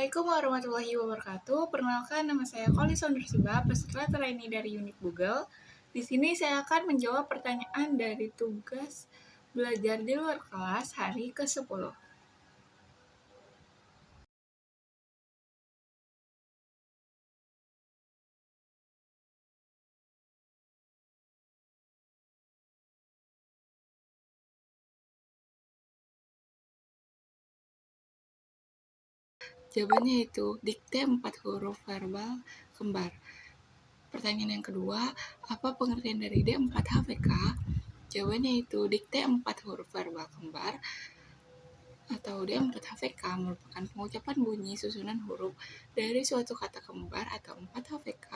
Assalamualaikum warahmatullahi wabarakatuh. Perkenalkan, nama saya Koli Sondersiba, peserta trainee dari unit Google. Di sini saya akan menjawab pertanyaan dari tugas belajar di luar kelas hari ke-10. Jawabannya itu dikte 4 huruf verbal kembar. Pertanyaan yang kedua, apa pengertian dari D4HVK? Jawabannya itu dikte 4 huruf verbal kembar atau D4HVK merupakan pengucapan bunyi susunan huruf dari suatu kata kembar atau 4HVK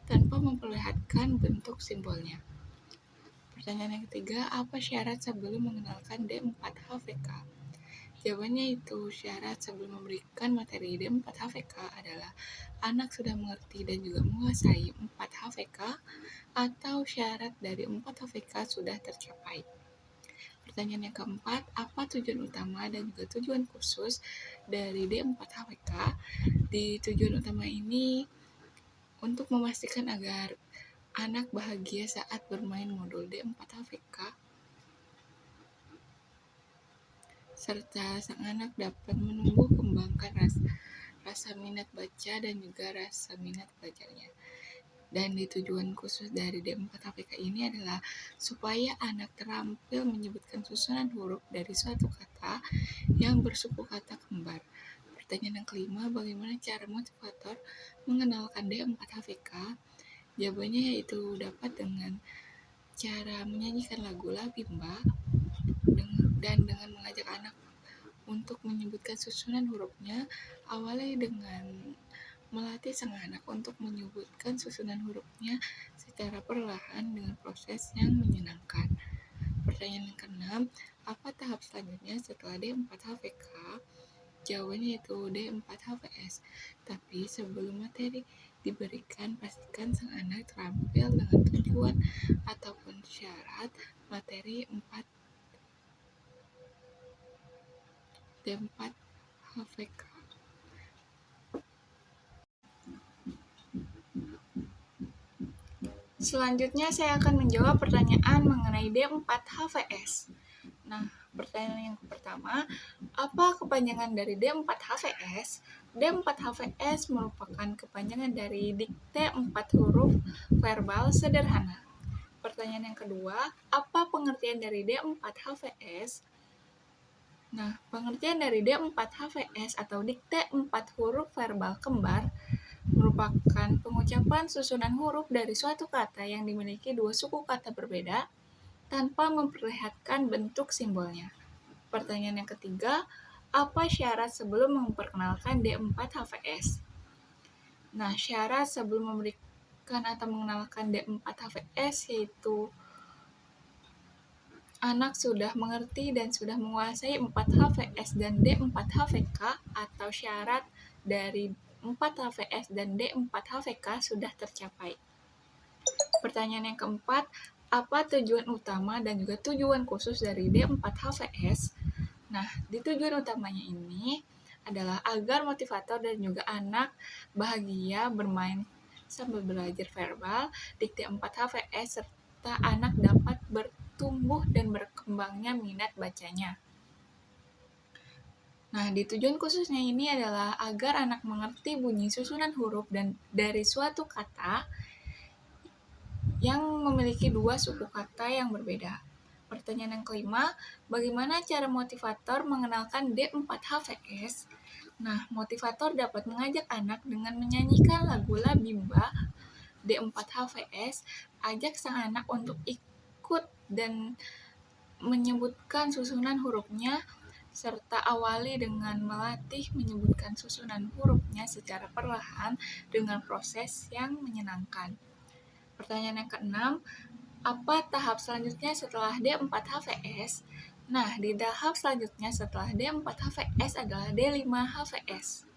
tanpa memperlihatkan bentuk simbolnya. Pertanyaan yang ketiga, apa syarat sebelum mengenalkan D4HVK? Jawabannya itu, syarat sebelum memberikan materi D4HVK adalah anak sudah mengerti dan juga menguasai 4HVK atau syarat dari 4HVK sudah tercapai. Pertanyaan yang keempat, apa tujuan utama dan juga tujuan khusus dari D4HVK? Di tujuan utama ini untuk memastikan agar anak bahagia saat bermain modul D4HVK, serta sang anak dapat menumbuh kembangkan rasa minat baca dan juga rasa minat belajarnya. Dan di tujuan khusus dari D4HVK ini adalah supaya anak terampil menyebutkan susunan huruf dari suatu kata yang bersuku kata kembar. Pertanyaan yang kelima, bagaimana cara motivator mengenalkan D4HVK? Jawabannya yaitu dapat dengan cara menyanyikan lagu La Bimba dan dengan mengajak anak untuk menyebutkan susunan hurufnya. Awali dengan melatih sang anak untuk menyebutkan susunan hurufnya secara perlahan dengan proses yang menyenangkan. Pertanyaan yang keenam, apa tahap selanjutnya setelah D4HVK? Jawabannya itu D4HVS. Tapi sebelum materi diberikan, pastikan sang anak terampil dengan tujuan ataupun syarat materi D4HVK. Selanjutnya saya akan menjawab pertanyaan mengenai D4HVS. Nah, pertanyaan yang pertama, apa kepanjangan dari D4HVS? D4HVS merupakan kepanjangan dari dikte 4 huruf verbal sederhana. Pertanyaan yang kedua, apa pengertian dari D4HVS? Nah, pengertian dari D4HVS atau dikte 4 huruf verbal kembar merupakan pengucapan susunan huruf dari suatu kata yang dimiliki dua suku kata berbeda tanpa memperlihatkan bentuk simbolnya. Pertanyaan yang ketiga, apa syarat sebelum memperkenalkan D4HVS? Nah, syarat sebelum memberikan atau mengenalkan D4HVS yaitu anak sudah mengerti dan sudah menguasai 4HVS dan D4HVK atau syarat dari 4HVS dan D4HVK sudah tercapai. Pertanyaan yang keempat, apa tujuan utama dan juga tujuan khusus dari D4HVS? Nah, di tujuan utamanya ini adalah agar motivator dan juga anak bahagia bermain sambil belajar verbal, dikte 4HVS, serta anak dapat bertumbuh dan berkembangnya minat bacanya. Nah, di tujuan khususnya ini adalah agar anak mengerti bunyi susunan huruf dan dari suatu kata yang memiliki dua suku kata yang berbeda. Pertanyaan yang kelima, bagaimana cara motivator mengenalkan D4HVS? Nah, motivator dapat mengajak anak dengan menyanyikan lagu La Bimba D4HVS, ajak sang anak untuk ikut dan menyebutkan susunan hurufnya, serta awali dengan melatih menyebutkan susunan hurufnya secara perlahan dengan proses yang menyenangkan. Pertanyaan yang keenam, apa tahap selanjutnya setelah D4HVS? Nah, di tahap selanjutnya setelah D4HVS adalah D5HVS.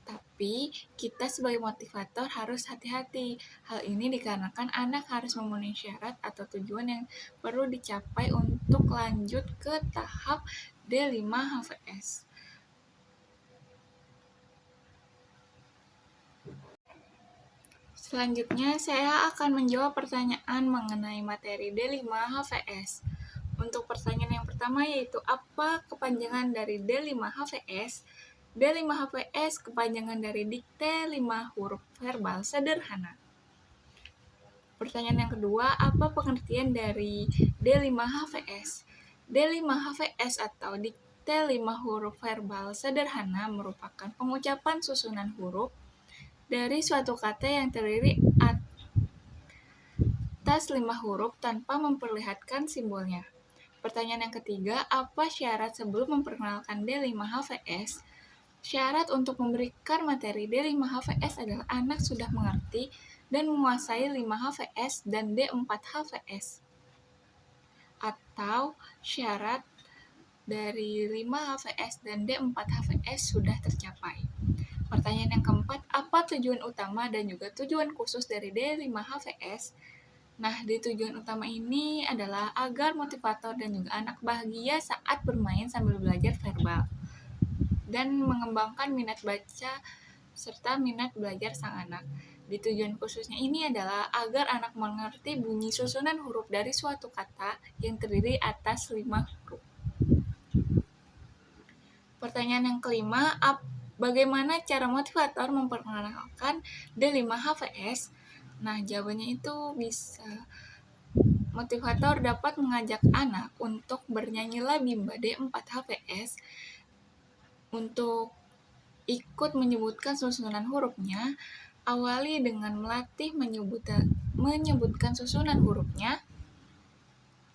Tapi, kita sebagai motivator harus hati-hati. Hal ini dikarenakan anak harus memenuhi syarat atau tujuan yang perlu dicapai untuk lanjut ke tahap D5HVS. Selanjutnya, saya akan menjawab pertanyaan mengenai materi D5HVS. Untuk pertanyaan yang pertama yaitu, apa kepanjangan dari D5HVS? D5HVS kepanjangan dari dikte 5 huruf verbal sederhana. Pertanyaan yang kedua, apa pengertian dari D5HVS? D5HVS atau dikte 5 huruf verbal sederhana merupakan pengucapan susunan huruf dari suatu kata yang terdiri atas 5 huruf tanpa memperlihatkan simbolnya. Pertanyaan yang ketiga, apa syarat sebelum memperkenalkan D5HVS? Syarat untuk memberikan materi D5HVS adalah anak sudah mengerti dan menguasai 5HVS dan D4HVS. Atau syarat dari 5HVS dan D4HVS sudah tercapai. Pertanyaan yang keempat, apa tujuan utama dan juga tujuan khusus dari D5HVS? Nah, di tujuan utama ini adalah agar motivator dan juga anak bahagia saat bermain sambil belajar verbal dan mengembangkan minat baca serta minat belajar sang anak. Di tujuan khususnya ini adalah agar anak mengerti bunyi susunan huruf dari suatu kata yang terdiri atas 5 huruf. Pertanyaan yang kelima, bagaimana cara motivator memperkenalkan D5HVS? Nah, jawabannya itu bisa motivator dapat mengajak anak untuk bernyanyilah bimba D4HVS untuk ikut menyebutkan susunan hurufnya. Awali dengan melatih menyebutkan susunan hurufnya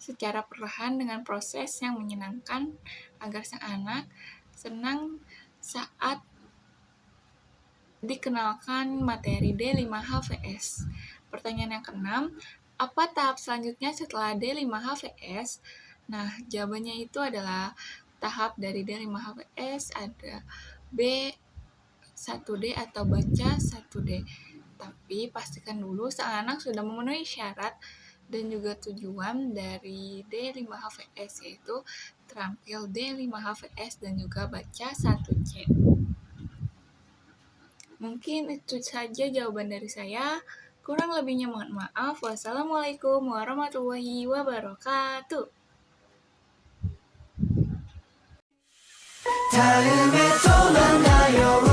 secara perlahan dengan proses yang menyenangkan agar sang anak senang saat dikenalkan materi D5HVS. Pertanyaan yang keenam, apa tahap selanjutnya setelah D5HVS? Nah, jawabannya itu adalah tahap dari D5HVS ada B1D atau baca 1D. Tapi pastikan dulu sang anak sudah memenuhi syarat dan juga tujuan dari D5HVS, yaitu terampil D5HVS dan juga baca 1C. Mungkin itu saja jawaban dari saya. Kurang lebihnya mohon maaf. Wassalamualaikum warahmatullahi wabarakatuh. 다음에 또 만나요.